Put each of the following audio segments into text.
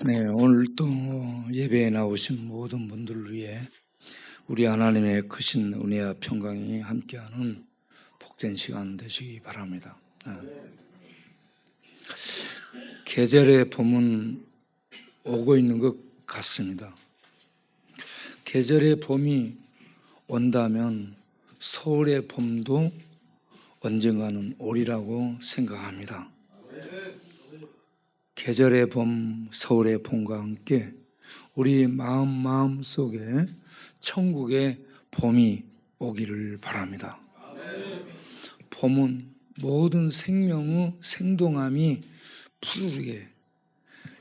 네, 오늘 또 예배에 나오신 모든 분들을 위해 우리 하나님의 크신 은혜와 평강이 함께하는 복된 시간 되시기 바랍니다. 계절의 봄은 오고 있는 것 같습니다. 계절의 봄이 온다면 서울의 봄도 언젠가는 오리라고 생각합니다. 계절의 봄, 서울의 봄과 함께 우리 마음 속에 천국의 봄이 오기를 바랍니다. 봄은 모든 생명의 생동함이 푸르르게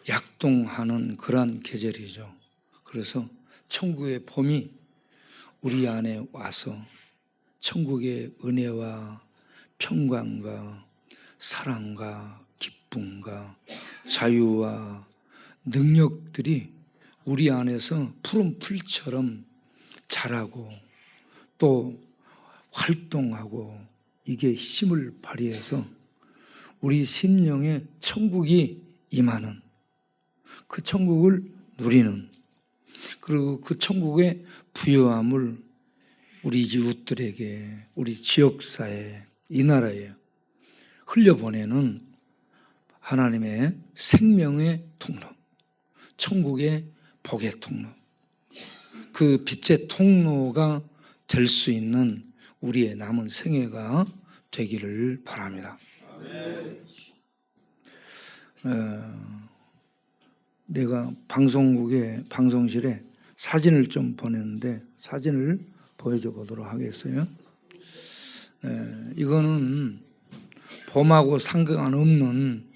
약동하는 그러한 계절이죠. 그래서 천국의 봄이 우리 안에 와서 천국의 은혜와 평강과 사랑과 기쁨과 자유와 능력들이 우리 안에서 푸른 풀처럼 자라고 또 활동하고 이게 힘을 발휘해서 우리 심령에 천국이 임하는 그 천국을 누리는 그리고 그 천국의 부여함을 우리 이웃들에게 우리 지역사회 이 나라에 흘려보내는 하나님의 생명의 통로, 천국의 복의 통로, 그 빛의 통로가 될 수 있는 우리의 남은 생애가 되기를 바랍니다. 내가 방송실에 사진을 좀 보냈는데 사진을 보여줘 보도록 하겠어요. 이거는 봄하고 상관없는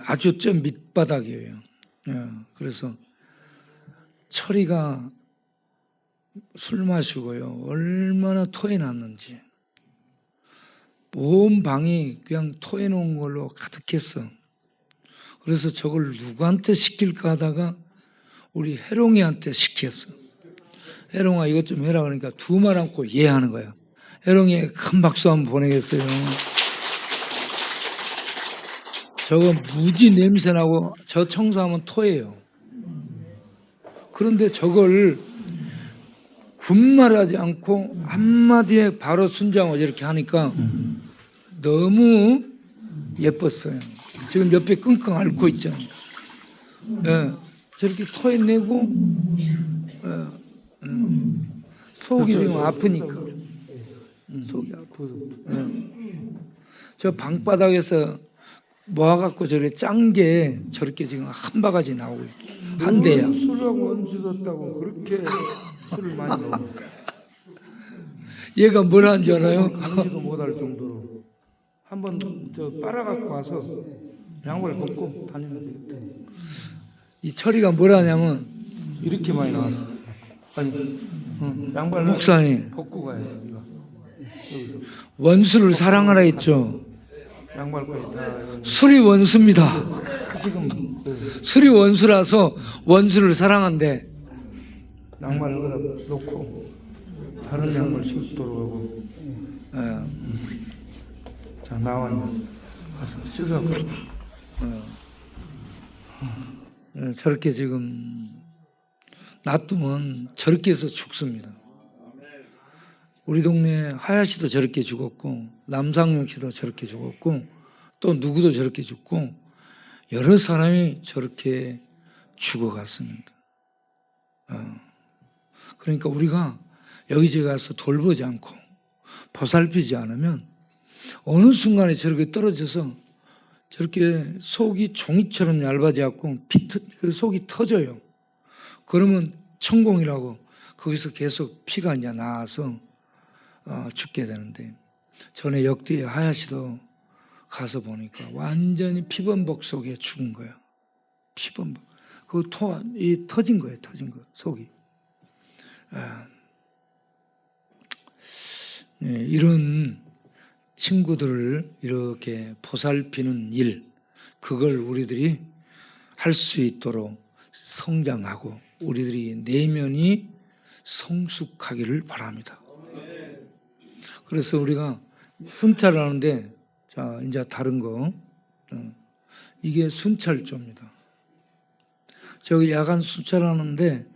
아주 좀 밑바닥이에요. 그래서 철이가 술 마시고요. 얼마나 토해놨는지. 온 방이 그냥 토해놓은 걸로 가득했어. 그래서 저걸 누구한테 시킬까 하다가 우리 해롱이한테 시켰어. 해롱아 이것 좀 해라 그러니까 두 말 않고 예 하는 거야. 해롱이 큰 박수 한번 보내겠어요. 저거 무지 냄새나고 저 청소하면 토해요. 그런데 저걸 군말하지 않고 한마디에 바로 순장하고 이렇게 하니까 너무 예뻤어요. 지금 옆에 끙끙 앓고 있잖아요. 저렇게 토해내고 속이 지금 아프니까 속이 아프고 저 방바닥에서 모아갖고 저렇게 짠 게 저렇게 지금 한 바가지 나오고 한 대야. 술하고 원수졌다고 그렇게 술을 많이 먹어. 얘가 뭘 한 줄 알아요? 감지도 못할 정도로 한번 저 빨아갖고 와서 양말 벗고 다니면 되겠다. 이 철이가 뭘 하냐면 이렇게 많이 나왔어. 아니, 양말 목사님 벗고 가야 돼. 이거. 여기서 원수를 사랑하라 했죠. 양말까지 다. 술이 원수입니다. 지금 술이 원수라서 원수를 사랑한대. 양말을 거기다 놓고 다른 양말 신도록 하고. 자 나왔네. 가서 씻어. 저렇게 지금 놔두면 저렇게 해서 죽습니다. 우리 동네 하야시도 저렇게 죽었고 남상용 씨도 저렇게 죽었고 또 누구도 저렇게 죽고 여러 사람이 저렇게 죽어갔습니다. 그러니까 우리가 여기저기 가서 돌보지 않고 보살피지 않으면 어느 순간에 저렇게 떨어져서 저렇게 속이 종이처럼 얇아져갖고 속이 터져요. 그러면 천공이라고 거기서 계속 피가 이제 나와서 죽게 되는데 전에 역대의 하야시도 가서 보니까 완전히 피범벅 속에 죽은 거야. 피범벅. 터진 거예요. 터진 거 속이. 이런 친구들을 이렇게 보살피는 일, 그걸 우리들이 할 수 있도록 성장하고 우리들이 내면이 성숙하기를 바랍니다. 그래서 우리가 순찰을 하는데 자 이제 다른 거 이게 순찰조입니다. 저기 야간 순찰하는데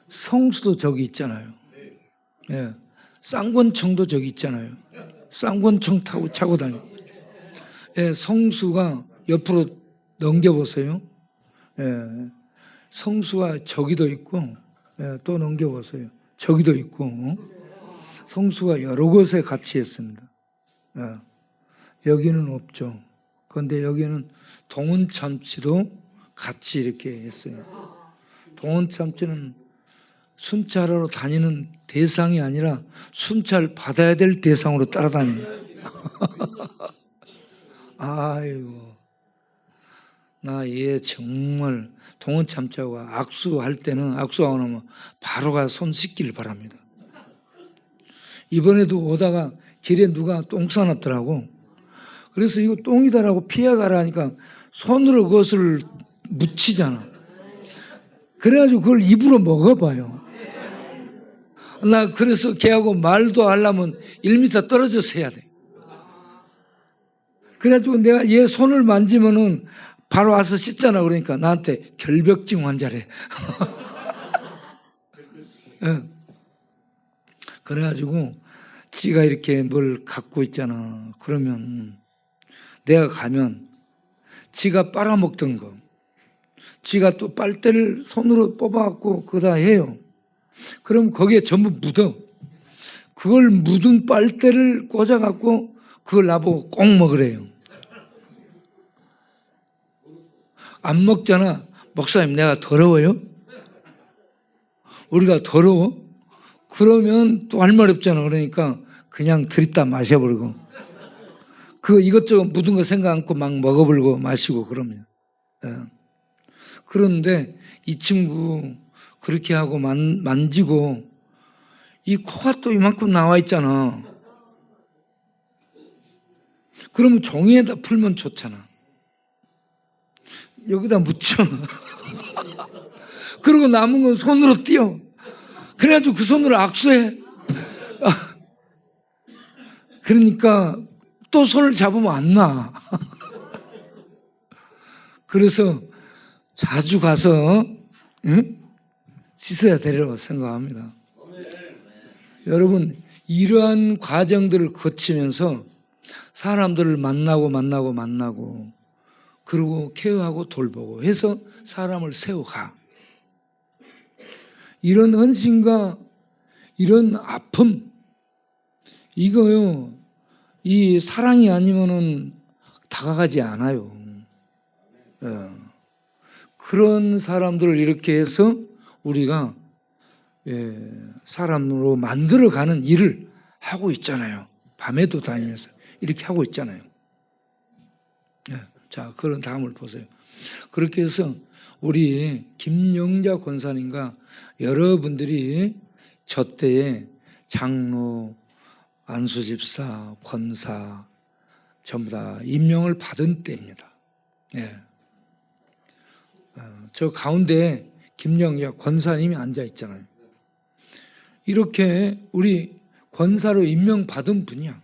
성수도 저기 있잖아요. 예. 쌍권청도 저기 있잖아요. 쌍권청 타고 차고 다니고. 예, 성수가 옆으로 넘겨보세요. 예, 성수가 저기도 있고, 예, 또 넘겨보세요. 저기도 있고, 성수가 여러 곳에 같이 했습니다. 예, 여기는 없죠. 그런데 여기는 동원참치도 같이 이렇게 했어요. 동원참치는 순찰하러 다니는 대상이 아니라 순찰 받아야 될 대상으로 따라다녀요. 아이고, 나 얘 정말 동원참자와 악수할 때는 악수하고 나면 바로 가서 손 씻기를 바랍니다. 이번에도 오다가 길에 누가 똥 싸놨더라고. 그래서 이거 똥이다라고 피해가라니까 손으로 그것을 묻히잖아. 그래가지고 그걸 입으로 먹어봐요. 나 그래서 걔하고 말도 하려면 1m 떨어져서 해야 돼. 그래가지고 내가 얘 손을 만지면은 바로 와서 씻잖아. 그러니까 나한테 결벽증 환자래. 네. 그래가지고 지가 이렇게 뭘 갖고 있잖아. 그러면 내가 가면 지가 빨아먹던 거, 지가 또 빨대를 손으로 뽑아갖고 그다 해요. 그럼 거기에 전부 묻어. 그걸 묻은 빨대를 꽂아갖고 그걸 나보고 꼭 먹으래요. 안 먹잖아. 목사님, 내가 더러워요? 우리가 더러워? 그러면 또 할 말 없잖아. 그러니까 그냥 들이다 마셔버리고 그 이것저것 묻은 거 생각 않고 막 먹어버리고 마시고 그러면. 예. 그런데 이 친구 그렇게 하고 만지고 이 코가 또 이만큼 나와 있잖아. 그러면 종이에다 풀면 좋잖아. 여기다 묻혀. 그리고 남은 건 손으로 띄어. 그래가지고 그 손으로 악수해. 그러니까 또 손을 잡으면 안 나. 그래서 자주 가서 씻어야 되리라고 생각합니다. 여러분, 이러한 과정들을 거치면서 사람들을 만나고 그리고 케어하고 돌보고 해서 사람을 세워가. 이런 헌신과 이런 아픔, 이거요, 이 사랑이 아니면은 다가가지 않아요. 그런 사람들을 이렇게 해서 우리가 사람으로 만들어가는 일을 하고 있잖아요. 밤에도 다니면서 이렇게 하고 있잖아요. 자, 그런 다음을 보세요. 그렇게 해서 우리 김영자 권사님과 여러분들이 저 때에 장로, 안수집사, 권사 전부 다 임명을 받은 때입니다. 저 가운데 김영자 권사님이 앉아 있잖아요. 이렇게 우리 권사로 임명받은 분이야.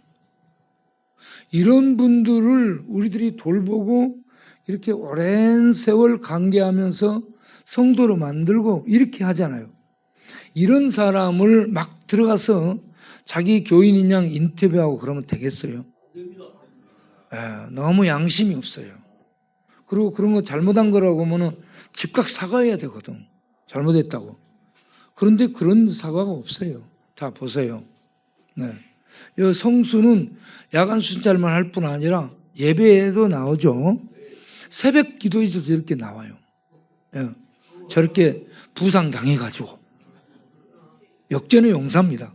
이런 분들을 우리들이 돌보고 이렇게 오랜 세월 관계하면서 성도로 만들고 이렇게 하잖아요. 이런 사람을 막 들어가서 자기 교인인 양 인터뷰하고 그러면 되겠어요? 너무 양심이 없어요. 그리고 그런 거 잘못한 거라고 하면은 즉각 사과해야 되거든. 잘못했다고. 그런데 그런 사과가 없어요. 다 보세요. 이 성수는 야간 순찰만 할 뿐 아니라 예배에도 나오죠. 새벽 기도에도 저렇게 나와요. 저렇게 부상당해가지고. 역전의 용사입니다.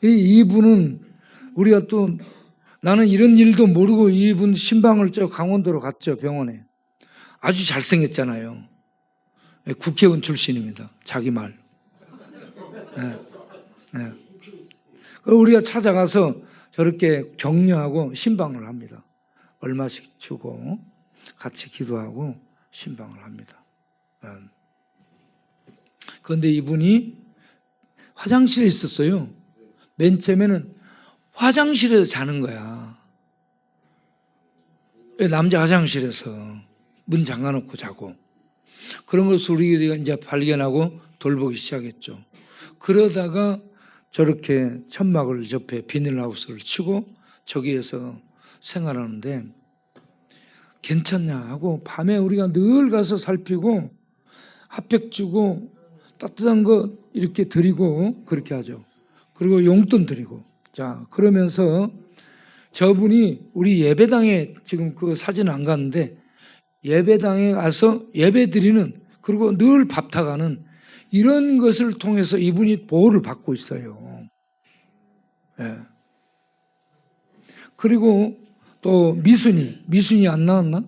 이분은 우리가 또 나는 이런 일도 모르고 이분 신방을 저 강원도로 갔죠. 병원에. 아주 잘생겼잖아요. 국회의원 출신입니다. 자기 말. 우리가 찾아가서 저렇게 격려하고 신방을 합니다. 얼마씩 주고 같이 기도하고 신방을 합니다. 그런데 이분이 화장실에 있었어요. 맨 처음에는 화장실에서 자는 거야. 남자 화장실에서 문 잠가놓고 자고, 그런 것을 우리가 이제 발견하고 돌보기 시작했죠. 그러다가 저렇게 천막을 옆에 비닐하우스를 치고 저기에서 생활하는데 괜찮냐 하고 밤에 우리가 늘 가서 살피고 핫팩 주고 따뜻한 거 이렇게 드리고 그렇게 하죠. 그리고 용돈 드리고. 자, 그러면서 저분이 우리 예배당에, 지금 그 사진 안 갔는데, 예배당에 가서 예배 드리는, 그리고 늘 밥 타가는 이런 것을 통해서 이분이 보호를 받고 있어요. 예. 그리고 또 미순이 안 나왔나?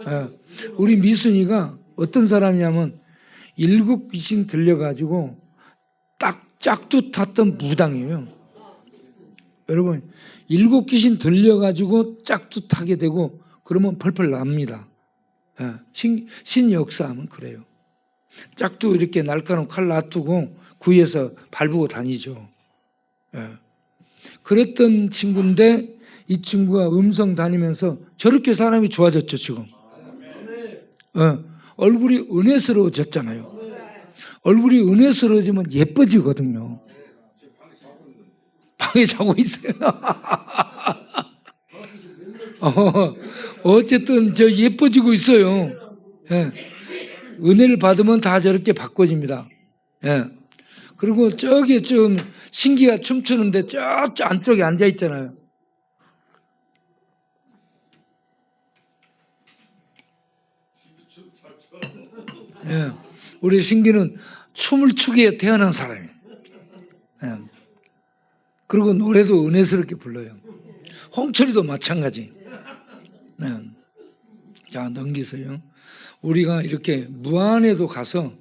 예. 우리 미순이가 어떤 사람이냐면 7 귀신 들려가지고 딱 짝도 탔던 무당이에요. 여러분, 7 귀신 들려가지고 짝도 타게 되고 그러면 펄펄 납니다. 예. 신 역사하면 그래요. 짝도 이렇게 날카로운 칼 놔두고 구에서 밟고 다니죠. 예. 그랬던 친구인데 이 친구가 음성 다니면서 저렇게 사람이 좋아졌죠, 지금. 얼굴이 은혜스러워졌잖아요. 얼굴이 은혜스러워지면 예뻐지거든요. 방에 자고 있어요. 어쨌든 저 예뻐지고 있어요. 예. 은혜를 받으면 다 저렇게 바꿔집니다. 예. 그리고 저기 좀 신기가 춤추는데 저 안쪽에 앉아 있잖아요. 예. 우리 신기는 춤을 추기에 태어난 사람이에요. 예. 그리고 노래도 은혜스럽게 불러요. 홍철이도 마찬가지. 예. 자, 넘기세요. 우리가 이렇게 무안에도 가서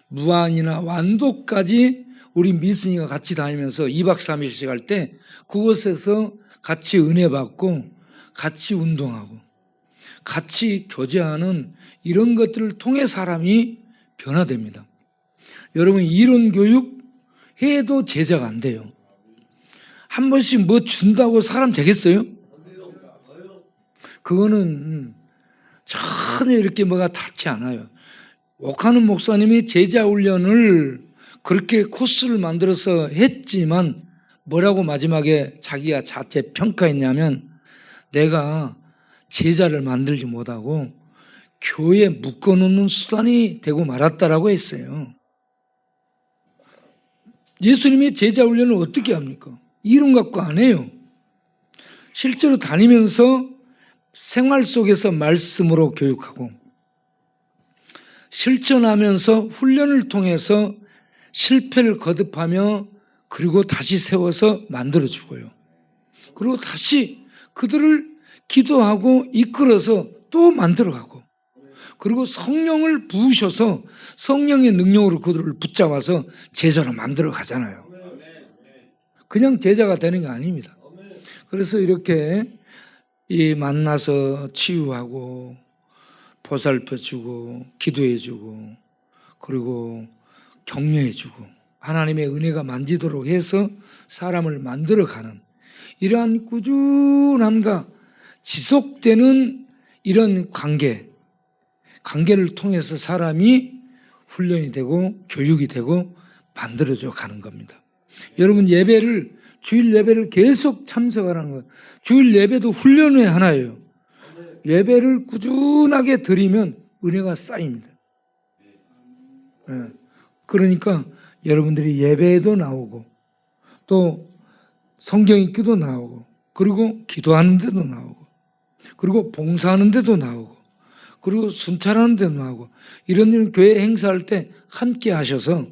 무안이나 완도까지 우리 미순이가 같이 다니면서 2박 3일씩 할 때 그곳에서 같이 은혜 받고 같이 운동하고 같이 교제하는 이런 것들을 통해 사람이 변화됩니다. 여러분, 이론 교육 해도 제자가 안 돼요. 한 번씩 뭐 준다고 사람 되겠어요? 그거는 전혀 이렇게 뭐가 닿지 않아요. 옥하는 목사님이 제자 훈련을 그렇게 코스를 만들어서 했지만 뭐라고 마지막에 자기가 자체 평가했냐면, 내가 제자를 만들지 못하고 교회에 묶어놓는 수단이 되고 말았다라고 했어요. 예수님이 제자 훈련을 어떻게 합니까? 이론 갖고 안 해요. 실제로 다니면서 생활 속에서 말씀으로 교육하고 실천하면서 훈련을 통해서 실패를 거듭하며 그리고 다시 세워서 만들어주고요. 그리고 다시 그들을 기도하고 이끌어서 또 만들어가고, 그리고 성령을 부으셔서 성령의 능력으로 그들을 붙잡아서 제자로 만들어 가잖아요. 그냥 제자가 되는 게 아닙니다. 그래서 이렇게 만나서 치유하고 보살펴주고 기도해주고 그리고 격려해주고 하나님의 은혜가 만지도록 해서 사람을 만들어가는 이러한 꾸준함과 지속되는 이런 관계를 통해서 사람이 훈련이 되고 교육이 되고 만들어져 가는 겁니다. 여러분, 주일 예배를 계속 참석하는 거예요. 주일 예배도 훈련의 하나예요. 예배를 꾸준하게 드리면 은혜가 쌓입니다. 그러니까 여러분들이 예배에도 나오고 또 성경 읽기도 나오고 그리고 기도하는 데도 나오고 그리고 봉사하는 데도 나오고 그리고 순찰하는 데도 나오고 이런 교회 행사할 때 함께 하셔서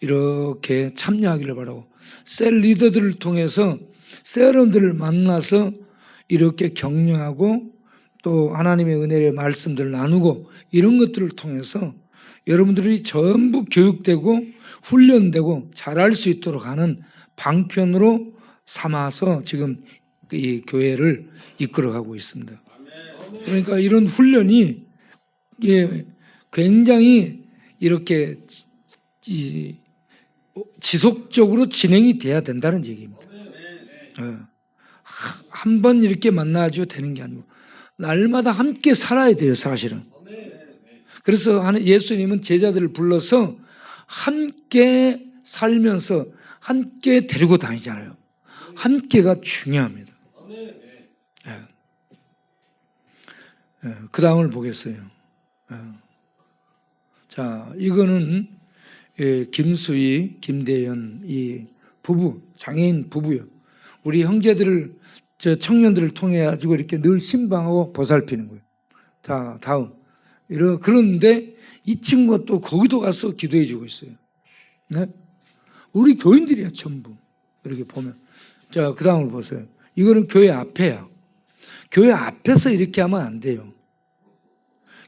이렇게 참여하기를 바라고, 셀 리더들을 통해서 셀원들을 만나서 이렇게 격려하고 또 하나님의 은혜의 말씀들을 나누고 이런 것들을 통해서 여러분들이 전부 교육되고 훈련되고 잘할 수 있도록 하는 방편으로 삼아서 지금 이 교회를 이끌어가고 있습니다. 그러니까 이런 훈련이 굉장히 이렇게 지속적으로 진행이 돼야 된다는 얘기입니다. 한 번 이렇게 만나가지고 되는 게 아니고 날마다 함께 살아야 돼요, 사실은. 그래서 예수님은 제자들을 불러서 함께 살면서 함께 데리고 다니잖아요. 함께가 중요합니다. 그 다음을 보겠어요. 자, 이거는 김수희, 김대현 이 부부, 장애인 부부요. 우리 형제들을, 청년들을 통해 가지고 이렇게 늘 신방하고 보살피는 거예요. 자, 다음. 그런데 이 친구가 또 거기도 가서 기도해 주고 있어요. 네? 우리 교인들이야, 전부. 이렇게 보면. 자, 그 다음을 보세요. 이거는 교회 앞에야. 교회 앞에서 이렇게 하면 안 돼요.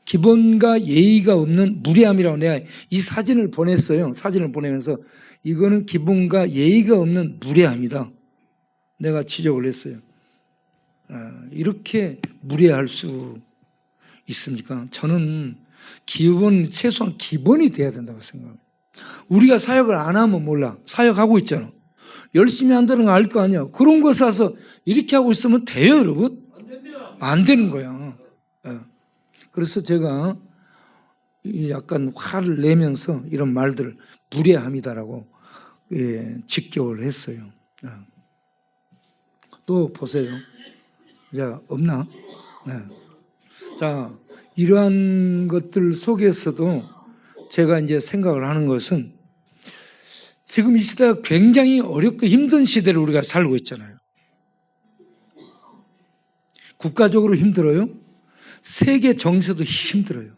기본과 예의가 없는 무례함이라고 내가 이 사진을 보냈어요. 사진을 보내면서 이거는 기본과 예의가 없는 무례함이다. 내가 지적을 했어요. 이렇게 무례할 수 있습니까? 저는 최소한 기본이 돼야 된다고 생각합니다. 우리가 사역을 안 하면 몰라. 사역하고 있잖아. 열심히 한다는 거 알 거 아니야. 그런 거 싸서 이렇게 하고 있으면 돼요, 여러분? 안 되는 거야. 그래서 제가 약간 화를 내면서 이런 말들을 무례함이다라고 직격을 했어요. 또 보세요. 자, 없나? 네. 자, 이러한 것들 속에서도 제가 이제 생각을 하는 것은 지금 이 시대가 굉장히 어렵고 힘든 시대를 우리가 살고 있잖아요. 국가적으로 힘들어요. 세계 정세도 힘들어요.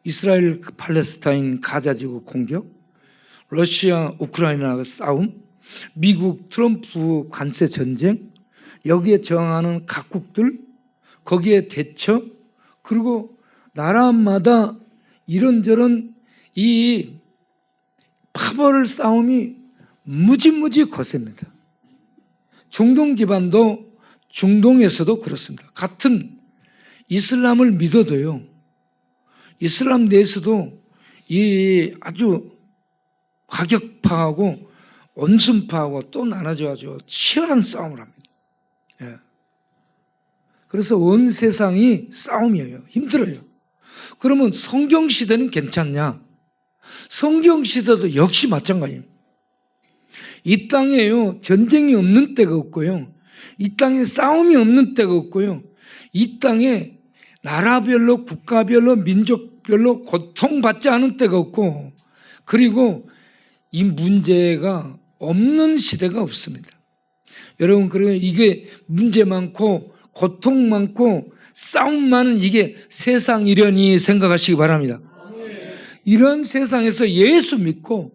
이스라엘 팔레스타인 가자지구 공격, 러시아 우크라이나 싸움, 미국 트럼프 관세 전쟁, 여기에 저항하는 각국들, 거기에 대처, 그리고 나라마다 이런저런 이 파벌 싸움이 무지무지 거셉니다. 중동 기반도 중동에서도 그렇습니다. 같은 이슬람을 믿어도요, 이슬람 내에서도 이 아주 과격파하고 온순파하고 또 나눠져가지고 치열한 싸움을 합니다. 그래서 온 세상이 싸움이에요. 힘들어요. 그러면 성경시대는 괜찮냐? 성경시대도 역시 마찬가지입니다. 이 땅에요, 전쟁이 없는 때가 없고요. 이 땅에 싸움이 없는 때가 없고요. 이 땅에 나라별로, 국가별로, 민족별로 고통받지 않은 때가 없고, 그리고 이 문제가 없는 시대가 없습니다. 여러분, 그리고 이게 문제 많고 고통 많고 싸움 많은 이게 세상 이련이 생각하시기 바랍니다. 이런 세상에서 예수 믿고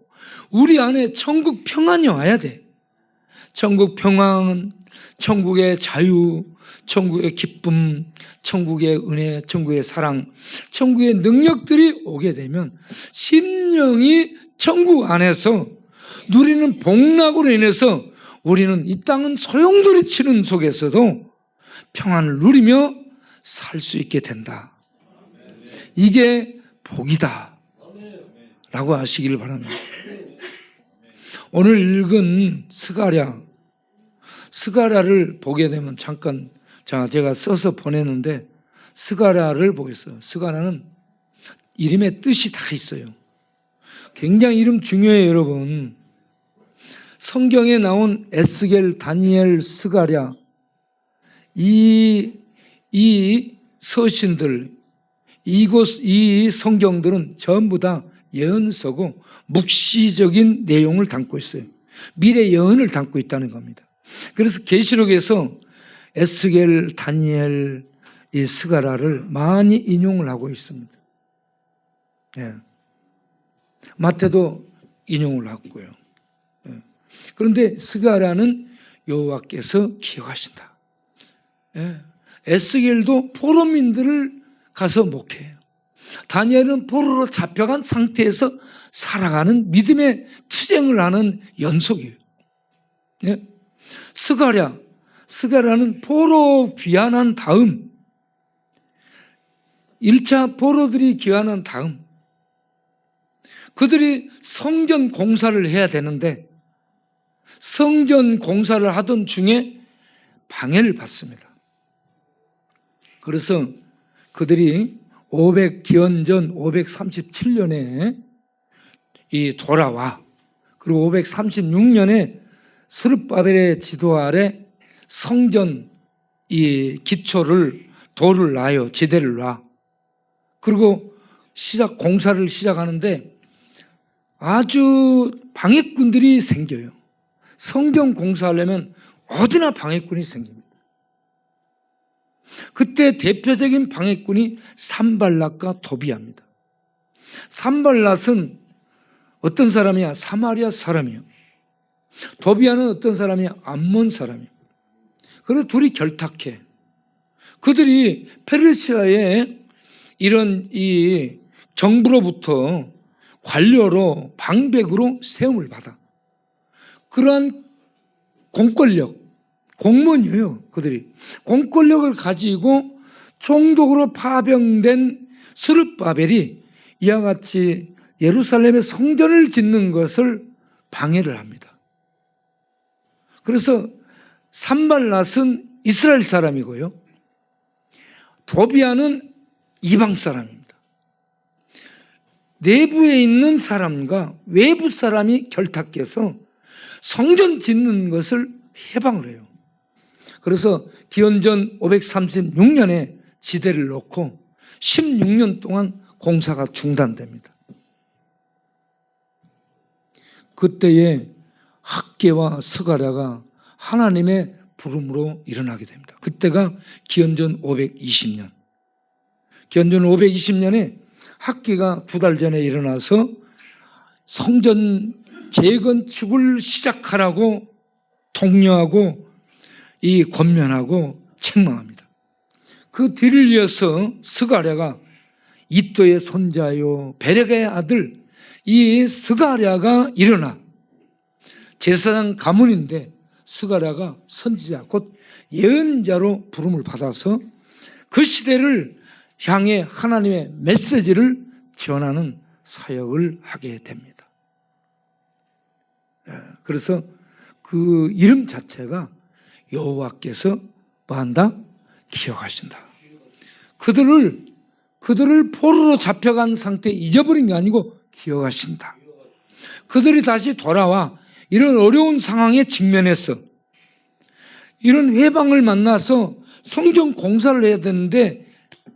우리 안에 천국 평안이 와야 돼. 천국 평안, 천국의 자유, 천국의 기쁨, 천국의 은혜, 천국의 사랑, 천국의 능력들이 오게 되면 심령이 천국 안에서 누리는 복락으로 인해서 우리는 이 땅은 소용돌이 치는 속에서도 평안을 누리며 살 수 있게 된다. 이게 복이다 라고 하시기를 바랍니다. 오늘 읽은 스가랴를 보게 되면 잠깐 제가 써서 보냈는데 스가랴를 보겠어요. 스가랴는 이름의 뜻이 다 있어요. 굉장히 이름 중요해요, 여러분. 성경에 나온 에스겔, 다니엘, 스가랴 이 서신들, 이 성경들은 전부 다 예언서고 묵시적인 내용을 담고 있어요. 미래 예언을 담고 있다는 겁니다. 그래서 계시록에서 에스겔, 다니엘, 이 스가랴를 많이 인용을 하고 있습니다. 마태도 인용을 하고요. 그런데 스가랴는 여호와께서 기억하신다. 에스겔도 포로민들을 가서 목회해요. 다니엘은 포로로 잡혀간 상태에서 살아가는 믿음의 투쟁을 하는 연속이에요. 스가랴는 포로 귀환한 다음 1차 포로들이 귀환한 다음 그들이 성전 공사를 해야 되는데 성전 공사를 하던 중에 방해를 받습니다. 그래서 그들이 기원전 537년에 돌아와, 그리고 536년에 스룹바벨의 지도 아래 성전 돌을 놔요. 지대를 놔. 그리고 공사를 시작하는데 아주 방해꾼들이 생겨요. 성전 공사하려면 어디나 방해꾼이 생깁니다. 그때 대표적인 방해꾼이 산발랏과 도비아입니다. 산발랏은 어떤 사람이야? 사마리아 사람이요. 도비아는 어떤 사람이야? 암몬 사람이요. 그래서 둘이 결탁해. 그들이 페르시아의 이런 이 정부로부터 관료로, 방백으로 세움을 받아. 그러한 공무원이에요. 그들이 공권력을 가지고 총독으로 파병된 스룹바벨이 이와 같이 예루살렘의 성전을 짓는 것을 방해를 합니다. 그래서 산발랏은 이스라엘 사람이고요, 도비아는 이방 사람입니다. 내부에 있는 사람과 외부 사람이 결탁해서 성전 짓는 것을 해방을 해요. 그래서 기원전 536년에 지대를 놓고 16년 동안 공사가 중단됩니다. 그때에 학개와 스가랴가 하나님의 부름으로 일어나게 됩니다. 그때가 기원전 520년. 기원전 520년에 학개가 2달 전에 일어나서 성전 재건축을 시작하라고 독려하고 권면하고 책망합니다. 그 뒤를 이어서 스가랴가 이도의 손자요 베레가의 아들 이 스가랴가 일어나, 제사장 가문인데 스가랴가 선지자 곧 예언자로 부름을 받아서 그 시대를 향해 하나님의 메시지를 전하는 사역을 하게 됩니다. 그래서 그 이름 자체가 여호와께서 뭐한다? 기억하신다. 그들을 포로로 잡혀간 상태에 잊어버린 게 아니고 기억하신다. 그들이 다시 돌아와 이런 어려운 상황에 직면해서 이런 회방을 만나서 성전 공사를 해야 되는데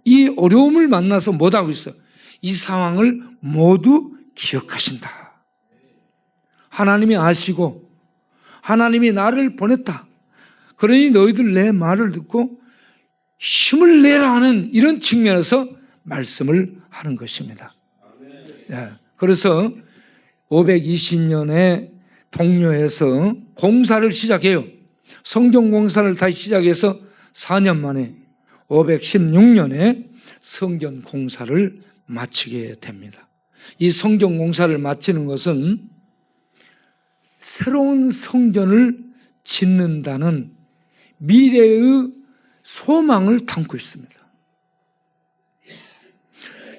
이 어려움을 만나서 못하고 있어. 이 상황을 모두 기억하신다. 하나님이 아시고 하나님이 나를 보냈다. 그러니 너희들 내 말을 듣고 힘을 내라 하는 이런 측면에서 말씀을 하는 것입니다. 그래서 520년에 동료해서 공사를 시작해요. 성전 공사를 다시 시작해서 4년 만에 516년에 성전 공사를 마치게 됩니다. 이 성전 공사를 마치는 것은 새로운 성전을 짓는다는 미래의 소망을 담고 있습니다.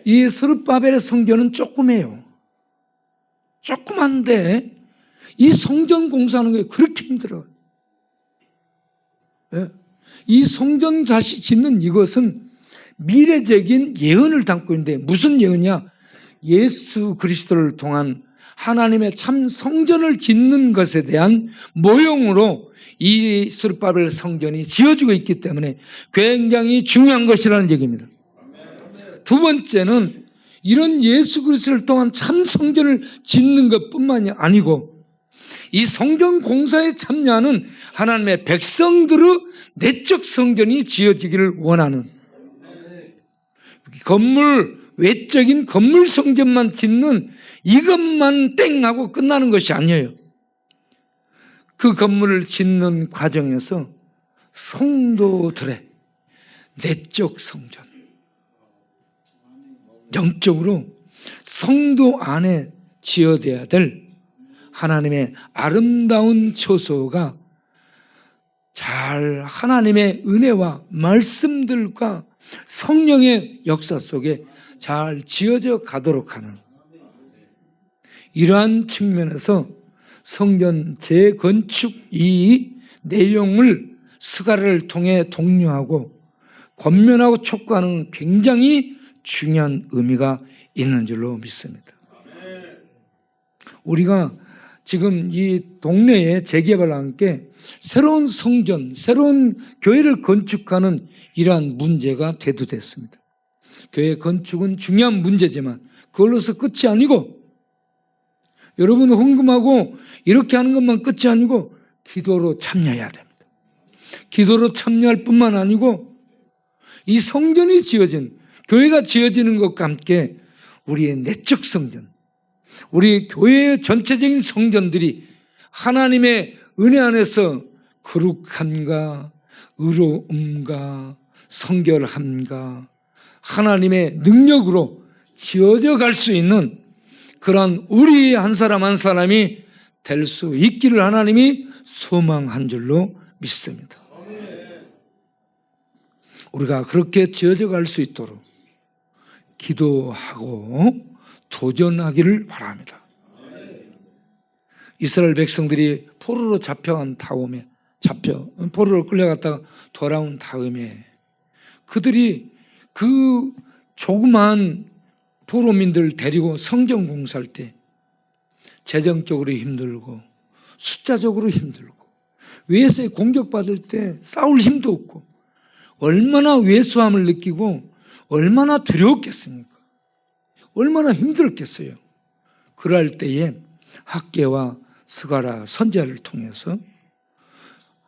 이 스룹바벨의 성전은 조그매요. 조그만데 이 성전 공사하는 게 그렇게 힘들어요. 이 성전 다시 짓는 이것은 미래적인 예언을 담고 있는데 무슨 예언이야? 예수 그리스도를 통한 하나님의 참 성전을 짓는 것에 대한 모형으로 이 스룹바벨 성전이 지어지고 있기 때문에 굉장히 중요한 것이라는 얘기입니다. 두 번째는 이런 예수 그리스도를 통한 참 성전을 짓는 것뿐만이 아니고 이 성전 공사에 참여하는 하나님의 백성들의 내적 성전이 지어지기를 원하는, 외적인 건물 성전만 짓는 이것만 땡 하고 끝나는 것이 아니에요. 그 건물을 짓는 과정에서 성도들의 내적 성전, 영적으로 성도 안에 지어져야 될 하나님의 아름다운 처소가 잘 하나님의 은혜와 말씀들과 성령의 역사 속에 잘 지어져 가도록 하는, 이러한 측면에서 성전 재건축 이 내용을 스가랴를 통해 독려하고 권면하고 촉구하는 굉장히 중요한 의미가 있는 줄로 믿습니다. 우리가 지금 이 동네에 재개발과 함께 새로운 성전, 새로운 교회를 건축하는 이러한 문제가 대두됐습니다. 교회 건축은 중요한 문제지만 그걸로서 끝이 아니고, 여러분 헌금하고 이렇게 하는 것만 끝이 아니고 기도로 참여해야 됩니다. 기도로 참여할 뿐만 아니고 이 성전이 지어진, 교회가 지어지는 것과 함께 우리의 내적 성전, 우리 교회의 전체적인 성전들이 하나님의 은혜 안에서 거룩함과 의로움과 성결함과 하나님의 능력으로 지어져 갈 수 있는 그러한 우리 한 사람 한 사람이 될 수 있기를 하나님이 소망한 줄로 믿습니다. 우리가 그렇게 지어져 갈 수 있도록 기도하고 도전하기를 바랍니다. 이스라엘 백성들이 포로로 잡혀간 다음에 포로로 끌려갔다가 돌아온 다음에 그들이 그 조그만 포로민들 데리고 성전 공사할 때 재정적으로 힘들고 숫자적으로 힘들고 외세에 공격받을 때 싸울 힘도 없고 얼마나 왜소함을 느끼고 얼마나 두려웠겠습니까? 얼마나 힘들었겠어요. 그럴 때에 학개와 스가랴 선지자를 통해서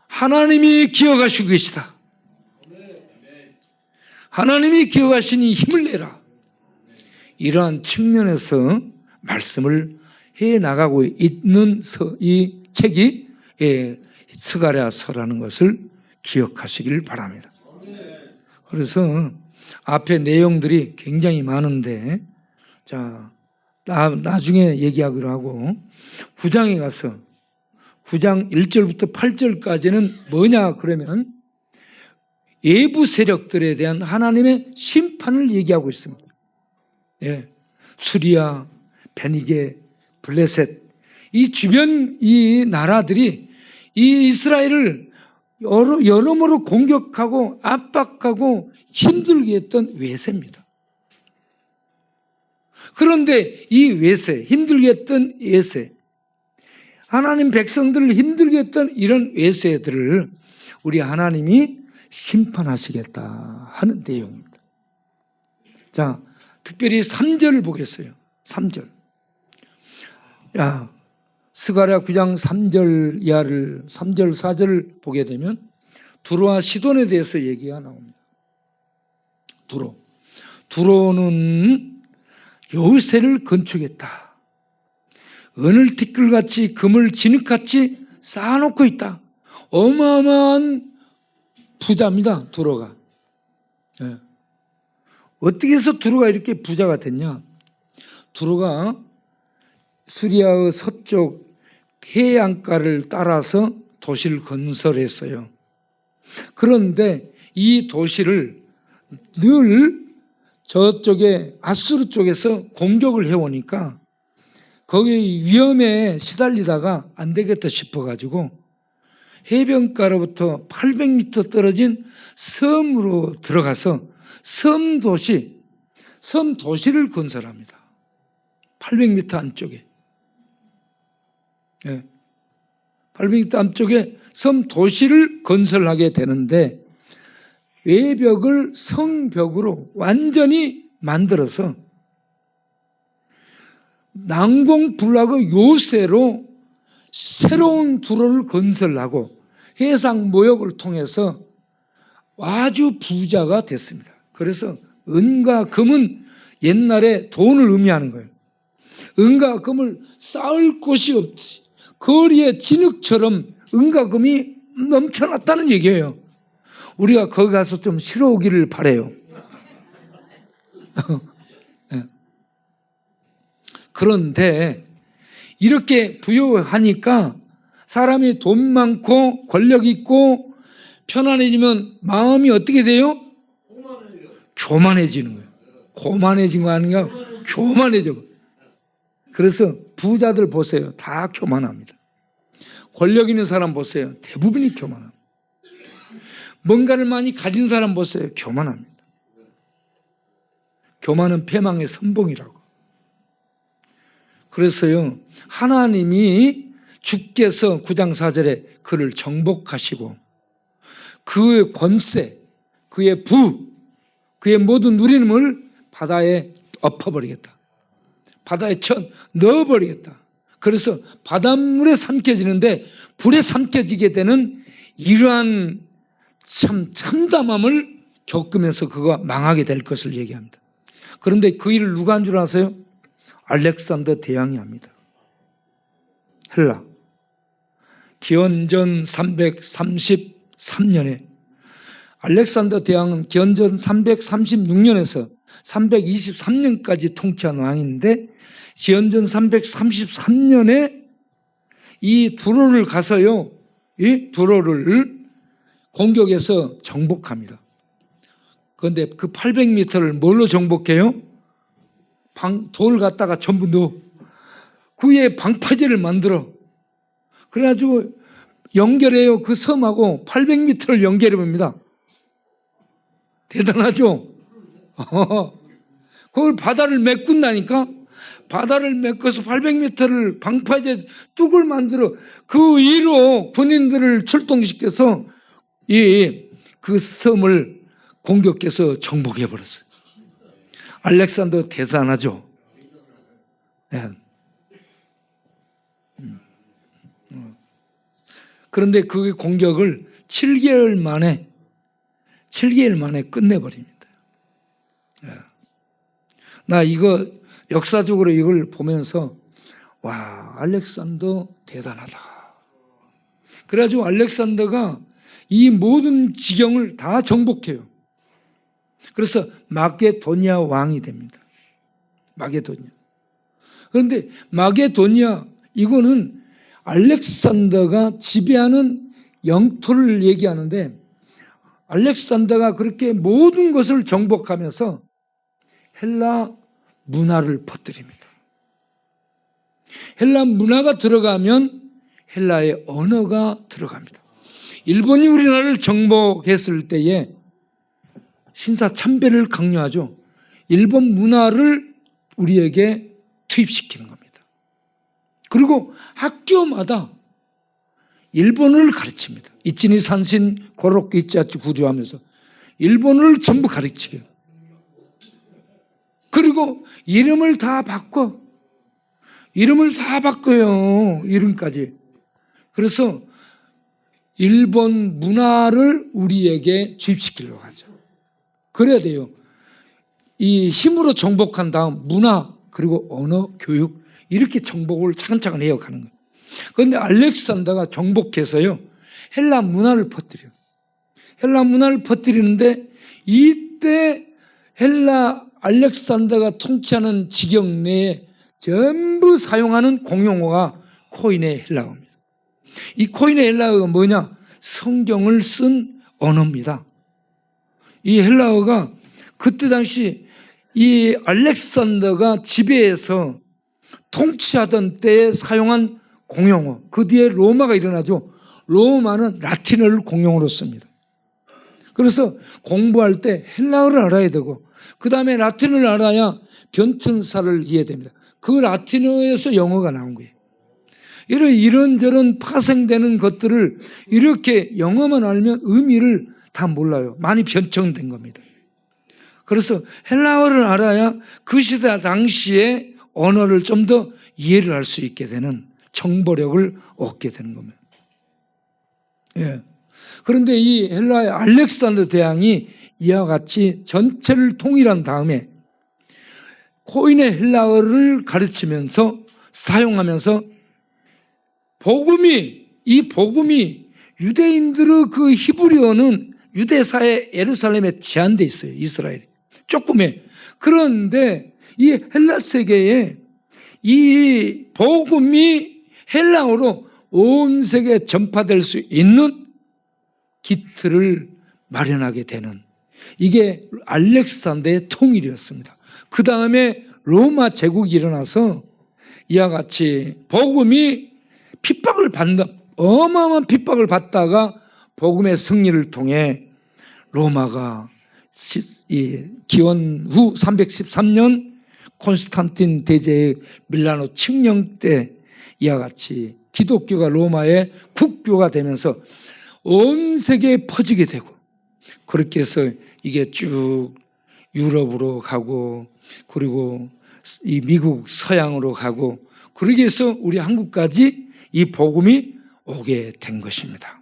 하나님이 기억하시고 계시다. 하나님이 기억하시니 힘을 내라. 이러한 측면에서 말씀을 해나가고 있는 이 책이 스가랴서라는 것을 기억하시길 바랍니다. 그래서 앞에 내용들이 굉장히 많은데, 자, 나중에 얘기하기로 하고 9장에 가서 9장 1절부터 8절까지는 뭐냐 그러면 외부 세력들에 대한 하나님의 심판을 얘기하고 있습니다. 예, 수리아, 베니게, 블레셋, 이 주변 이 나라들이 이 이스라엘을 여러모로 공격하고 압박하고 힘들게 했던 외세입니다. 그런데 이 외세, 힘들게 했던 외세, 하나님 백성들을 힘들게 했던 이런 외세들을 우리 하나님이 심판하시겠다 하는 내용입니다. 자, 특별히 3절을 보겠어요. 3절. 스가랴 9장 3절 이하를 3절 4절을 보게 되면 두로와 시돈에 대해서 얘기가 나옵니다. 두로는 요새를 건축했다. 은을 티끌같이 금을 진흙같이 쌓아놓고 있다. 어마어마한 부자입니다. 두로가. 네. 어떻게 해서 두로가 이렇게 부자가 됐냐? 두로가 시리아의 서쪽 해안가를 따라서 도시를 건설했어요. 그런데 이 도시를 늘 저쪽에 아수르 쪽에서 공격을 해오니까 거기 위험에 시달리다가 안 되겠다 싶어가지고 해변가로부터 800m 떨어진 섬으로 들어가서 섬 도시를 건설합니다. 800m 안쪽에. 네. 800m 안쪽에 섬 도시를 건설하게 되는데 외벽을 성벽으로 완전히 만들어서 난공불락의 요새로 새로운 두로를 건설하고 해상 모욕을 통해서 아주 부자가 됐습니다. 그래서 은과 금은 옛날에 돈을 의미하는 거예요. 은과 금을 쌓을 곳이 없지. 거리에 진흙처럼 은과 금이 넘쳐났다는 얘기예요. 우리가 거기 가서 좀 쉬러 오기를 바라요. 그런데 이렇게 부유하니까 사람이 돈 많고 권력 있고 편안해지면 마음이 어떻게 돼요? 교만해지는 거예요. 고만해진 거 아닌가? 교만해져. 그래서 부자들 보세요. 다 교만합니다. 권력 있는 사람 보세요. 대부분이 교만합니다. 뭔가를 많이 가진 사람 보세요. 교만합니다. 교만은 패망의 선봉이라고. 그래서요, 하나님이 주께서 9장 4절에 그를 정복하시고 그의 권세, 그의 부, 그의 모든 누림을 바다에 엎어버리겠다. 바다에 넣어버리겠다. 그래서 바닷물에 삼켜지는데 불에 삼켜지게 되는 이러한 참 참담함을 겪으면서 그가 망하게 될 것을 얘기합니다. 그런데 그 일을 누가 한 줄 아세요? 알렉산더 대왕이 합니다. 헬라. 기원전 333년에 알렉산더 대왕은 기원전 336년에서 323년까지 통치한 왕인데 기원전 333년에 이 두로를 가서요, 이 두로를 공격해서 정복합니다. 그런데 그 800m를 뭘로 정복해요? 돌 갖다가 전부 넣어. 그 위에 방파제를 만들어. 그래가지고 연결해요. 그 섬하고 800m를 연결해 봅니다. 대단하죠? 그걸 바다를 메꾼다니까? 바다를 메꿔서 800m를 방파제 뚝을 만들어 그 위로 군인들을 출동시켜서 그 섬을 공격해서 정복해버렸어요. 알렉산더 대단하죠? 네. 그런데 그 공격을 7개월 만에 끝내버립니다. 네. 나 이거 역사적으로 이걸 보면서 와, 알렉산더 대단하다. 그래가지고 알렉산더가 이 모든 지경을 다 정복해요. 그래서 마게도니아 왕이 됩니다. 마게도니아. 그런데 마게도니아 이거는 알렉산더가 지배하는 영토를 얘기하는데 알렉산더가 그렇게 모든 것을 정복하면서 헬라 문화를 퍼뜨립니다. 헬라 문화가 들어가면 헬라의 언어가 들어갑니다. 일본이 우리나라를 정복했을 때에 신사참배를 강요하죠. 일본 문화를 우리에게 투입시키는 겁니다. 그리고 학교마다 일본어를 가르칩니다. 이치니 산신 고로케 이치아치 구조하면서 일본어를 전부 가르치게요. 그리고 이름을 다 바꿔요. 이름까지. 그래서 일본 문화를 우리에게 주입시키려고 하죠. 그래야 돼요. 이 힘으로 정복한 다음 문화 그리고 언어, 교육 이렇게 정복을 차근차근 해가는 거예요. 그런데 알렉산더가 정복해서요 헬라 문화를 퍼뜨려요. 헬라 문화를 퍼뜨리는데 이때 헬라 알렉산더가 통치하는 지경 내에 전부 사용하는 공용어가 코인의 헬라어입니다. 이 코인의 헬라어가 뭐냐? 성경을 쓴 언어입니다. 이 헬라어가 그때 당시 이 알렉산더가 지배해서 통치하던 때에 사용한 공용어, 그 뒤에 로마가 일어나죠. 로마는 라틴어를 공용어로 씁니다. 그래서 공부할 때 헬라어를 알아야 되고 그 다음에 라틴어를 알아야 변천사를 이해됩니다. 그 라틴어에서 영어가 나온 거예요. 이런저런 파생되는 것들을 이렇게 영어만 알면 의미를 다 몰라요. 많이 변청된 겁니다. 그래서 헬라어를 알아야 그 시대 당시의 언어를 좀 더 이해를 할 수 있게 되는 정보력을 얻게 되는 겁니다. 예. 그런데 이 헬라의 알렉산더 대왕이 이와 같이 전체를 통일한 다음에 코인의 헬라어를 가르치면서 사용하면서 이 복음이 유대인들의 그 히브리어는 유대사의 예루살렘에 제한돼 있어요. 이스라엘에. 조금해. 그런데 이 헬라 세계에 이 복음이 헬라어로 온 세계에 전파될 수 있는 기틀을 마련하게 되는 이게 알렉산더의 통일이었습니다. 그 다음에 로마 제국이 일어나서 이와 같이 복음이 핍박을 받는 어마어마한 핍박을 받다가 복음의 승리를 통해 로마가 기원 후 313년 콘스탄틴 대제의 밀라노 칙령 때 이와 같이 기독교가 로마의 국교가 되면서 온 세계에 퍼지게 되고, 그렇게 해서 이게 쭉 유럽으로 가고, 그리고 이 미국 서양으로 가고, 그러기 위해서 우리 한국까지 이 복음이 오게 된 것입니다.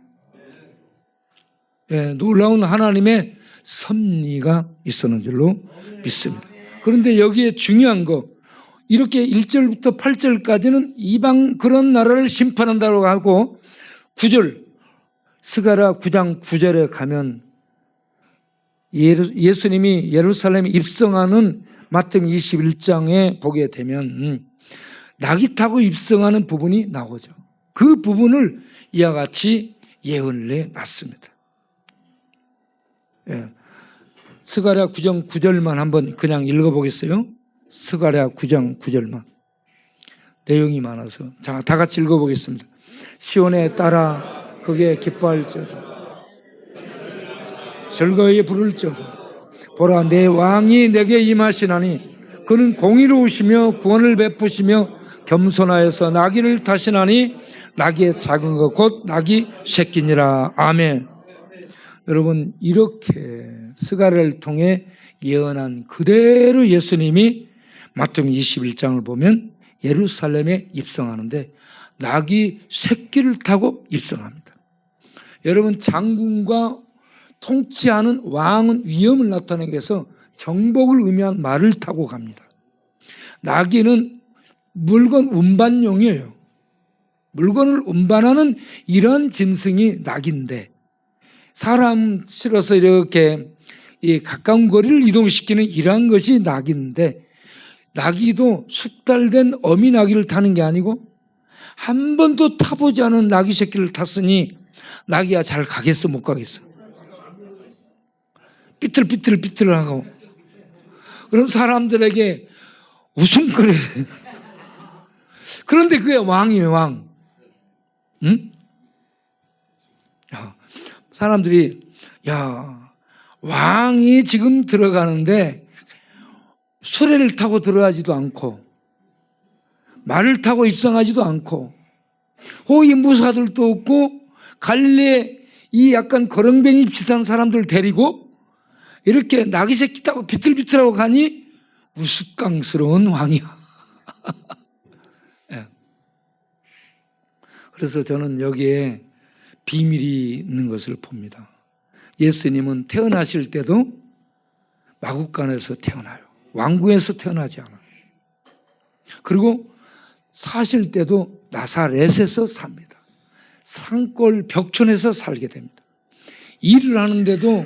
예, 놀라운 하나님의 섭리가 있었는 줄로 믿습니다. 그런데 여기에 중요한 거, 이렇게 1절부터 8절까지는 이방 그런 나라를 심판한다고 하고, 9절 스가랴 9장 9절에 가면 예수님이 예루살렘에 입성하는 마태복음 21장에 보게 되면 낙이 타고 입성하는 부분이 나오죠. 그 부분을 이와 같이 예언을 해놨습니다. 예. 스가랴 9장 9절만 한번 그냥 읽어보겠어요. 스가랴 9장 9절만. 내용이 많아서. 자, 다 같이 읽어보겠습니다. 시온에 따라 그게 기뻐할지어다. 즐거이 부를지어다. 보라, 내 왕이 내게 임하시나니 그는 공의로우시며 구원을 베푸시며 겸손하여서 나귀를 타시나니 나귀의 작은 것 곧 나귀 새끼니라. 아멘. 여러분, 이렇게 스가랴를 통해 예언한 그대로 예수님이 마태복음 21장을 보면 예루살렘에 입성하는데 나귀 새끼를 타고 입성합니다. 여러분, 장군과 통치하는 왕은 위험을 나타내기 위해서 정복을 의미한 말을 타고 갑니다. 나귀는 물건 운반용이에요. 물건을 운반하는 이런 짐승이 나귀인데, 사람 실어서 이렇게 가까운 거리를 이동시키는 이러한 것이 나귀인데, 나귀도 숙달된 어미 나귀를 타는 게 아니고 한 번도 타보지 않은 나귀 새끼를 탔으니 나귀야 잘 가겠어 못 가겠어? 삐뚤삐뚤하고. 그럼 사람들에게 웃음거려야 돼. 그런데 그게 왕이에요, 왕. 응? 사람들이, 야, 왕이 지금 들어가는데 수레를 타고 들어가지도 않고 말을 타고 입성하지도 않고 호위 무사들도 없고 갈릴리에 이 약간 거렁뱅이 비슷한 사람들 데리고 이렇게 나귀 새끼 타고 비틀비틀하고 가니 우스꽝스러운 왕이야. 네. 그래서 저는 여기에 비밀이 있는 것을 봅니다. 예수님은 태어나실 때도 마국간에서 태어나요. 왕궁에서 태어나지 않아요. 그리고 사실 때도 나사렛에서 삽니다. 산골 벽촌에서 살게 됩니다. 일을 하는데도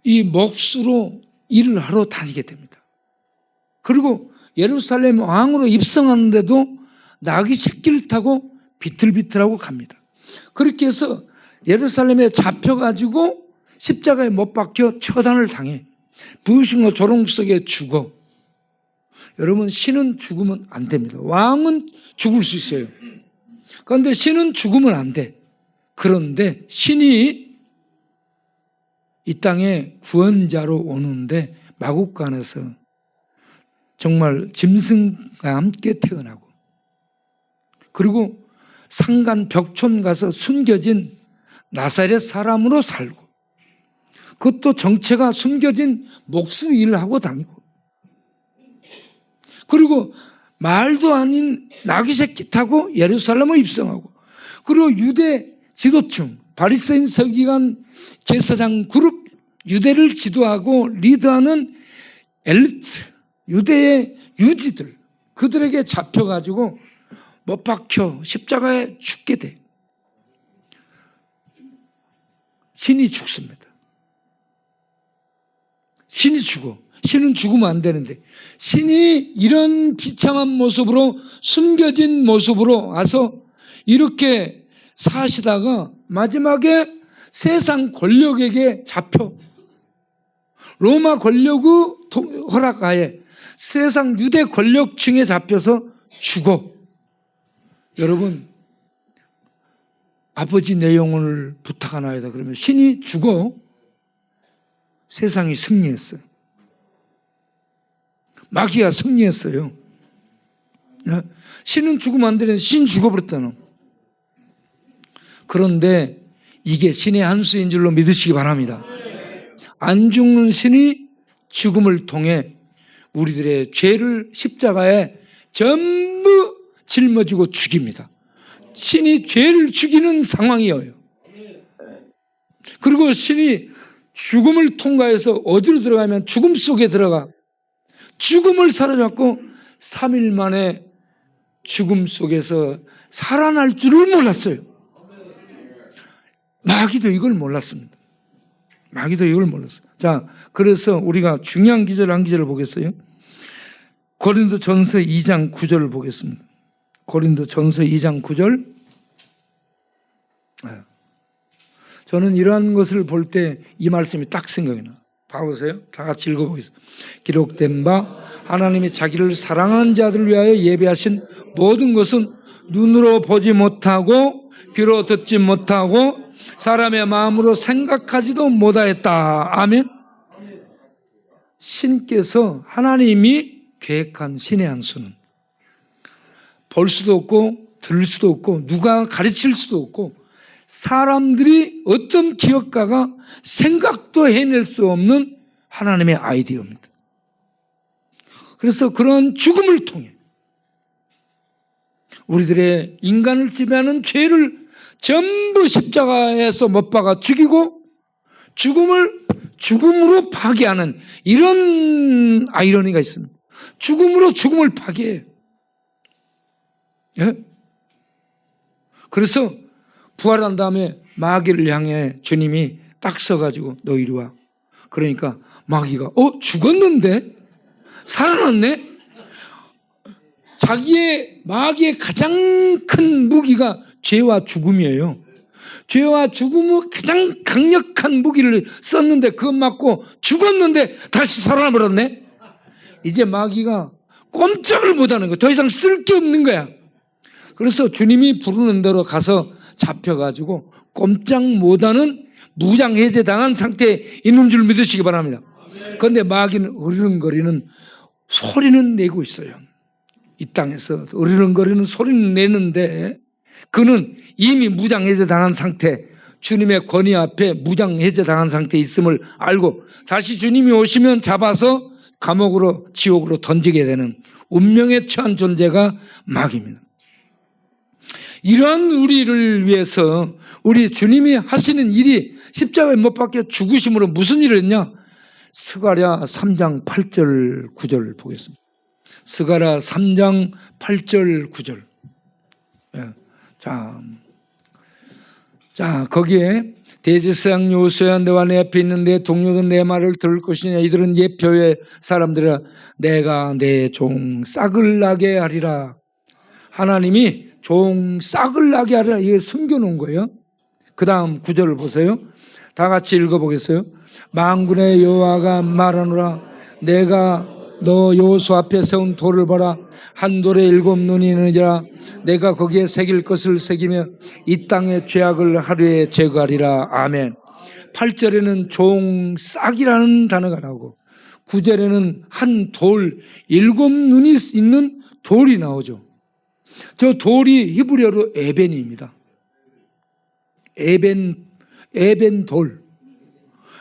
이 몫으로 일을 하러 다니게 됩니다. 그리고 예루살렘 왕으로 입성하는데도 나귀 새끼를 타고 비틀비틀하고 갑니다. 그렇게 해서 예루살렘에 잡혀가지고 십자가에 못 박혀 처단을 당해 부유신과 조롱 속에 죽어. 여러분, 신은 죽으면 안 됩니다. 왕은 죽을 수 있어요. 그런데 신은 죽으면 안 돼. 그런데 신이 이 땅에 구원자로 오는데 마국간에서 정말 짐승과 함께 태어나고, 그리고 산간 벽촌 가서 숨겨진 나사렛 사람으로 살고, 그것도 정체가 숨겨진 목수 일을 하고 다니고, 그리고 말도 아닌 나귀 새끼 타고 예루살렘을 입성하고, 그리고 유대 지도층, 바리새인 서기관 제사장 그룹, 유대를 지도하고 리드하는 엘리트, 유대의 유지들, 그들에게 잡혀가지고 못 박혀 십자가에 죽게 돼. 신이 죽습니다. 신이 죽어. 신은 죽으면 안 되는데 신이 이런 비참한 모습으로, 숨겨진 모습으로 와서 이렇게 사시다가 마지막에 세상 권력에게 잡혀, 로마 권력의 허락하에 세상 유대 권력층에 잡혀서 죽어. 여러분, 아버지 내 영혼을 부탁하나이다. 그러면 신이 죽어 세상이 승리했어요. 마귀가 승리했어요. 신은 죽으면 안 되는데 신 죽어버렸다는. 그런데 이게 신의 한 수인 줄로 믿으시기 바랍니다. 안 죽는 신이 죽음을 통해 우리들의 죄를 십자가에 전부 짊어지고 죽입니다. 신이 죄를 죽이는 상황이에요. 그리고 신이 죽음을 통과해서 어디로 들어가면 죽음 속에 들어가 죽음을 사로잡고 3일 만에 죽음 속에서 살아날 줄을 몰랐어요. 마귀도 이걸 몰랐습니다. 마귀도 이걸 몰랐어요. 자, 그래서 우리가 중요한 기절 한 기절을 보겠어요. 고린도전서 2장 9절을 보겠습니다. 고린도전서 2장 9절. 저는 이러한 것을 볼 때 이 말씀이 딱 생각이 나요. 봐보세요. 다 같이 읽어보겠습니다. 기록된 바 하나님이 자기를 사랑하는 자들을 위하여 예비하신 모든 것은 눈으로 보지 못하고 귀로 듣지 못하고 사람의 마음으로 생각하지도 못하였다. 아멘. 신께서 하나님이 계획한 신의 한 수는 볼 수도 없고 들을 수도 없고 누가 가르칠 수도 없고 사람들이 어떤 기업가가 생각도 해낼 수 없는 하나님의 아이디어입니다. 그래서 그런 죽음을 통해 우리들의 인간을 지배하는 죄를 전부 십자가에서 못 박아 죽이고 죽음으로 파괴하는 이런 아이러니가 있습니다. 죽음으로 죽음을 파괴해요. 예? 그래서 부활한 다음에 마귀를 향해 주님이 딱 서가지고 너 이리 와. 그러니까 마귀가 죽었는데? 살아났네? 마귀의 가장 큰 무기가 죄와 죽음이에요. 죄와 죽음의 가장 강력한 무기를 썼는데 그것 맞고 죽었는데 다시 살아나버렸네? 이제 마귀가 꼼짝을 못하는 거야. 더 이상 쓸 게 없는 거야. 그래서 주님이 부르는 대로 가서 잡혀가지고 꼼짝 못하는 무장해제당한 상태에 있는 줄 믿으시기 바랍니다. 그런데 마귀는 으르렁거리는 소리는 내고 있어요. 이 땅에서 으르렁거리는 소리는 내는데 그는 이미 무장해제당한 상태, 주님의 권위 앞에 무장해제당한 상태에 있음을 알고 다시 주님이 오시면 잡아서 감옥으로 지옥으로 던지게 되는 운명에 처한 존재가 마귀입니다. 이러한 우리를 위해서 우리 주님이 하시는 일이 십자가에 못 박혀 죽으심으로 무슨 일을 했냐? 스가랴 3장 8절 9절 보겠습니다. 스가랴 3장 8절 9절. 자, 거기에 대제사장 요수야 너와 내 앞에 있는 내 동료도 내 말을 들을 것이냐. 이들은 예표의 사람들이라. 내가 내 종 싹을 나게 하리라. 하나님이 종 싹을 나게 하리라. 이게 숨겨놓은 거예요. 그 다음 9절을 보세요. 다 같이 읽어보겠어요. 만군의 여호와가 말하노라. 내가 너 여호수 앞에 세운 돌을 보라. 한 돌에 7눈이 있느니라. 내가 거기에 새길 것을 새기며 이 땅의 죄악을 하루에 제거하리라. 아멘. 8절에는 종 싹이라는 단어가 나오고 9절에는 한 돌 7눈이 있는 돌이 나오죠. 저 돌이 히브리어로 에벤입니다. 에벤 돌.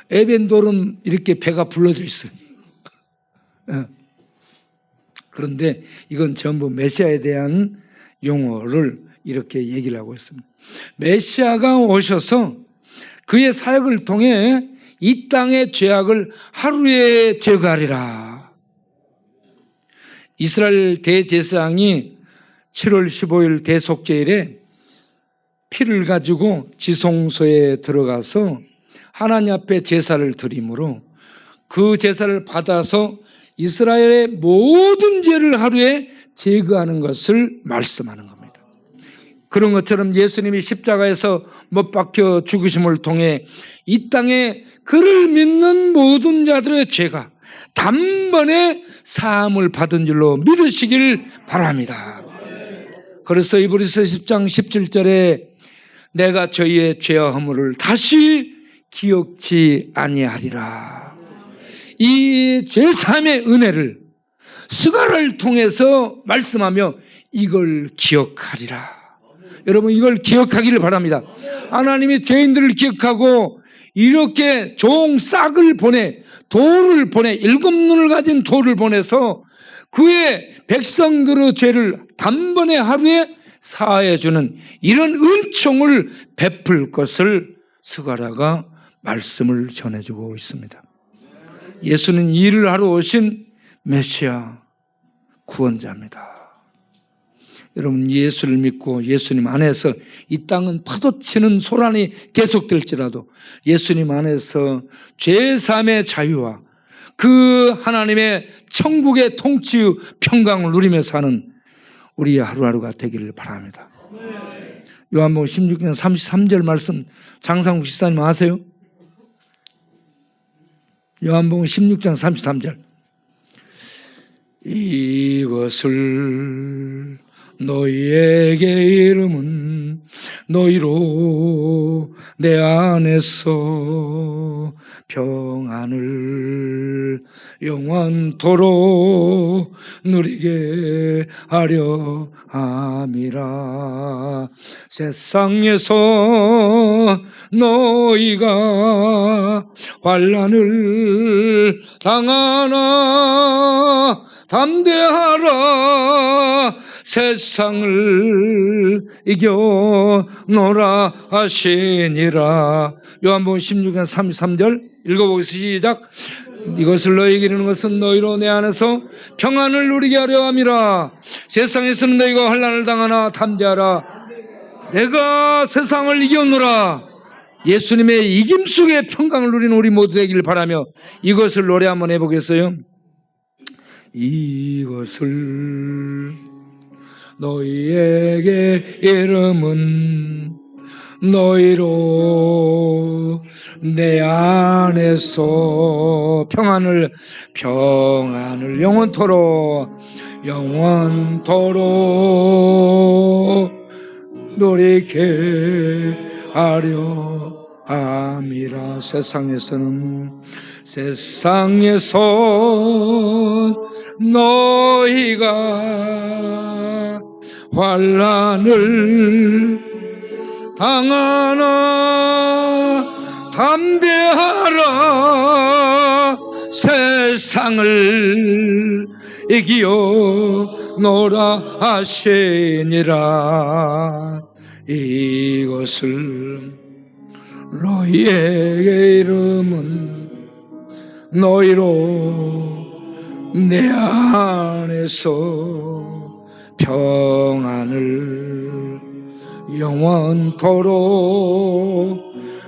에벤 돌은 이렇게 배가 불러져 있어요. 그런데 이건 전부 메시아에 대한 용어를 이렇게 얘기를 하고 있습니다. 메시아가 오셔서 그의 사역을 통해 이 땅의 죄악을 하루에 제거하리라. 이스라엘 대제사장이 7월 15일 대속죄일에 피를 가지고 지성소에 들어가서 하나님 앞에 제사를 드림으로 그 제사를 받아서 이스라엘의 모든 죄를 하루에 제거하는 것을 말씀하는 겁니다. 그런 것처럼 예수님이 십자가에서 못 박혀 죽으심을 통해 이 땅에 그를 믿는 모든 자들의 죄가 단번에 사함을 받은 줄로 믿으시길 바랍니다. 그래서 히브리서 10장 17절에 내가 저희의 죄와 허물을 다시 기억지 아니하리라. 이 죄사함의 은혜를 스가랴를 통해서 말씀하며 이걸 기억하리라. 여러분, 이걸 기억하기를 바랍니다. 하나님이 죄인들을 기억하고 이렇게 종 싹을 보내, 돌을 보내, 7눈을 가진 돌을 보내서 그의 백성들의 죄를 단번에 하루에 사하여 주는 이런 은총을 베풀 것을 스가랴가 말씀을 전해주고 있습니다. 예수는 이 일을 하러 오신 메시아 구원자입니다. 여러분, 예수를 믿고 예수님 안에서 이 땅은 파도치는 소란이 계속될지라도 예수님 안에서 죄사함의 자유와 그 하나님의 천국의 통치의 평강을 누리며 사는 우리 하루하루가 되기를 바랍니다. 요한복음 16장 33절 말씀 장상국 집사님 아세요? 요한복음 16장 33절. 이것을 너희에게 이름은 너희로 내 안에서 평안을 영원토록 누리게 하려 함이라. 세상에서 너희가 환난을 당하나 담대하라. 세상을 이겨노라 하시니라. 요한복음 16장 33절 읽어보겠습니다. 시작. 이것을 너희에게 이르는 것은 너희로 내 안에서 평안을 누리게 하려 함이라. 세상에서는 너희가 환난을 당하나 담대하라. 내가 세상을 이겨노라. 예수님의 이김 속에 평강을 누리는 우리 모두 되기를 바라며 이것을 노래 한번 해보겠어요? 이것을 너희에게 이름은 너희로 내 안에서 평안을 영원토록 누리게 하려 함이라. 세상에서 너희가 환난을 당하나 담대하라. 세상을 이기어노라 하시니라. 이것을 너희에게 이름은 너희로 내 안에서 평안을 영원토록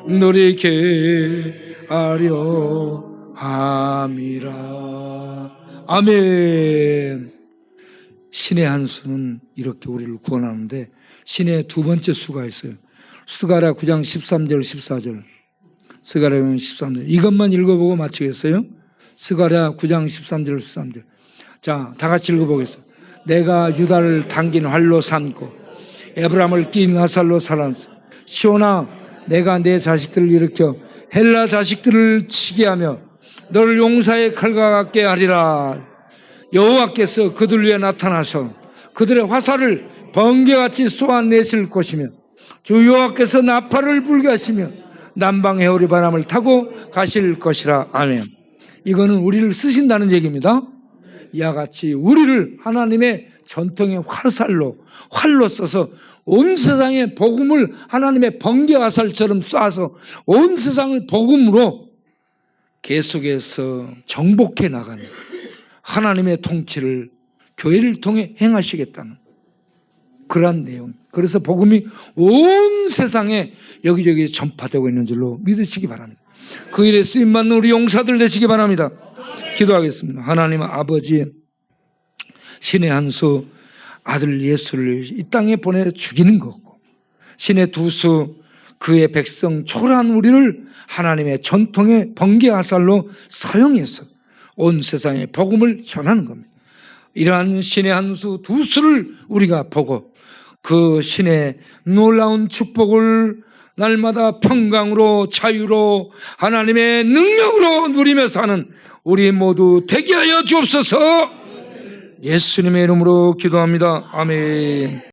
누리게 하려 함이라. 아멘. 신의 한 수는 이렇게 우리를 구원하는데 신의 두 번째 수가 있어요. 스가랴 9장 13절 14절. 스가랴 13절. 이것만 읽어보고 마치겠어요? 스가랴 9장 13절 13절. 자, 다 같이 읽어보겠습니다. 내가 유다를 당긴 활로 삼고 에브라임을 낀 화살로 살았어. 시온아, 내가 내 자식들을 일으켜 헬라 자식들을 치게 하며 너를 용사의 칼과 같게 하리라. 여호와께서 그들 위에 나타나서 그들의 화살을 번개같이 쏘아내실 것이며 주 여호와께서 나팔을 불게 하시며 남방 해오리 바람을 타고 가실 것이라. 아멘. 이거는 우리를 쓰신다는 얘기입니다. 이와 같이 우리를 하나님의 전통의 활로 써서 온 세상의 복음을 하나님의 번개 화살처럼 쏴서 온 세상을 복음으로 계속해서 정복해 나가는 하나님의 통치를 교회를 통해 행하시겠다는 그러한 내용. 그래서 복음이 온 세상에 여기저기 전파되고 있는 줄로 믿으시기 바랍니다. 그 일에 쓰임받는 우리 용사들 되시기 바랍니다. 기도하겠습니다. 하나님 아버지, 신의 한 수 아들 예수를 이 땅에 보내 죽이는 것고 신의 두 수 그의 백성 초라한 우리를 하나님의 전통의 번개 화살로 사용해서 온 세상에 복음을 전하는 겁니다. 이러한 신의 한 수 두 수를 우리가 보고 그 신의 놀라운 축복을 날마다 평강으로 자유로 하나님의 능력으로 누리며 사는 우리 모두 되게 하여 주옵소서. 예수님의 이름으로 기도합니다. 아멘.